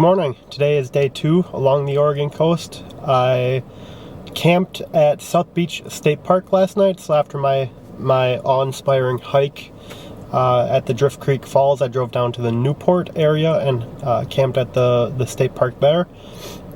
morning. Today is day 2 along the Oregon coast. I camped at South Beach State Park last night, so after my awe-inspiring hike at the Drift Creek Falls, I drove down to the Newport area and camped at the state park there.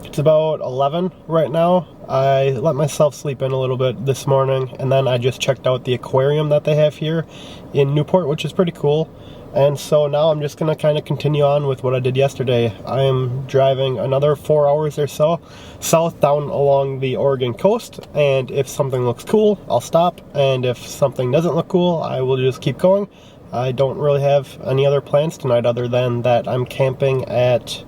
It's about 11 right now. I let myself sleep in a little bit this morning, and then I just checked out the aquarium that they have here in Newport, which is pretty cool. And so now I'm just going to kind of continue on with what I did yesterday. I am driving another 4 hours or so south down along the Oregon coast, and if something looks cool, I'll stop, and if something doesn't look cool, I will just keep going. I don't really have any other plans tonight other than that I'm camping at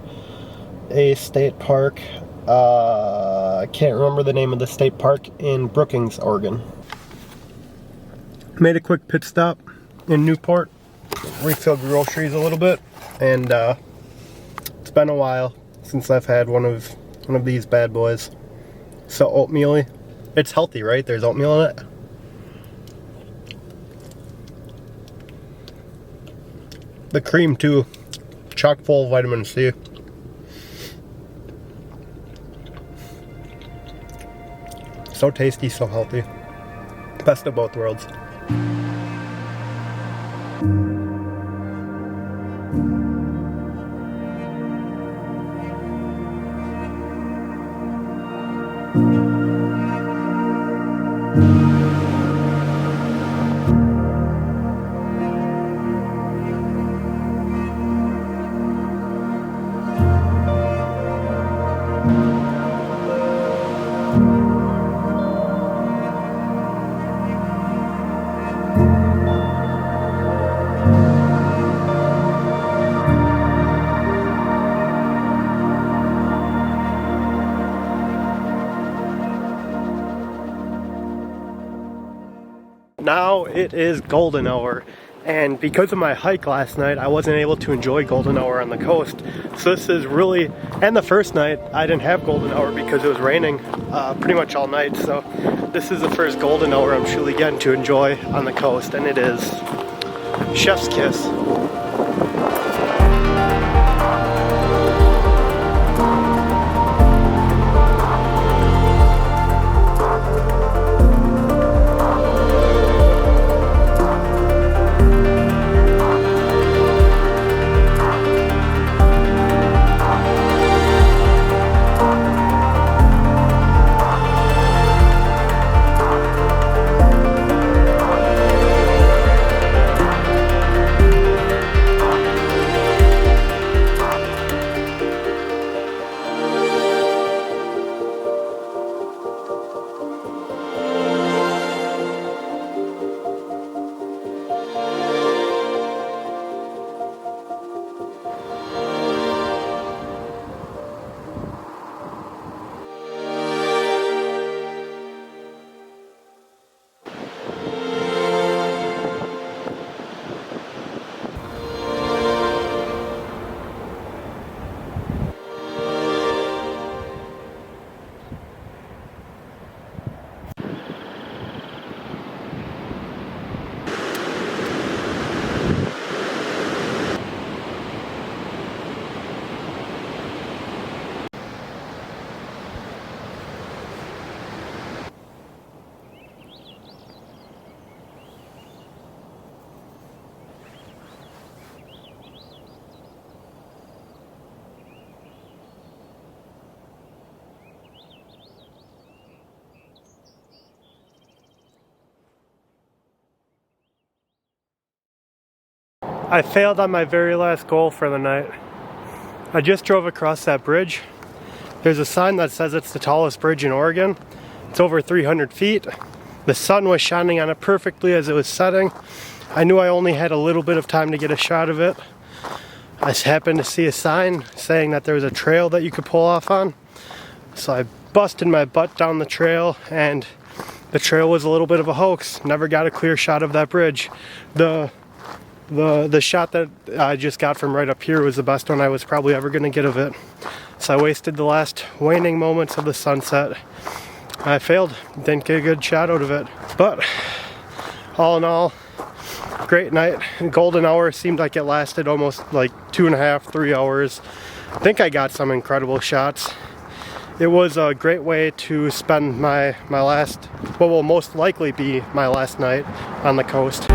a state park. I can't remember the name of the state park in Brookings, Oregon. Made a quick pit stop in Newport, refilled groceries a little bit, and it's been a while since I've had one of these bad boys. So oatmeal-y. It's healthy, right? There's oatmeal in it. The cream too, chock full of vitamin C. So tasty, so healthy. Best of both worlds. Now it is golden hour, and because of my hike last night I wasn't able to enjoy golden hour on the coast. So this is really, and the first night I didn't have golden hour because it was raining pretty much all night, so this is the first golden hour I'm truly getting to enjoy on the coast, and it is chef's kiss. I failed on my very last goal for the night. I just drove across that bridge. There's a sign that says it's the tallest bridge in Oregon. It's over 300 feet. The sun was shining on it perfectly as it was setting. I knew I only had a little bit of time to get a shot of it. I happened to see a sign saying that there was a trail that you could pull off on. So I busted my butt down the trail, and the trail was a little bit of a hoax. Never got a clear shot of that bridge. The shot that I just got from right up here was the best one I was probably ever going to get of it. So I wasted the last waning moments of the sunset. I failed, didn't get a good shot out of it. But all in all, great night. Golden hour seemed like it lasted almost like 2.5, 3 hours. I think I got some incredible shots. It was a great way to spend my last, what will most likely be my last night on the coast.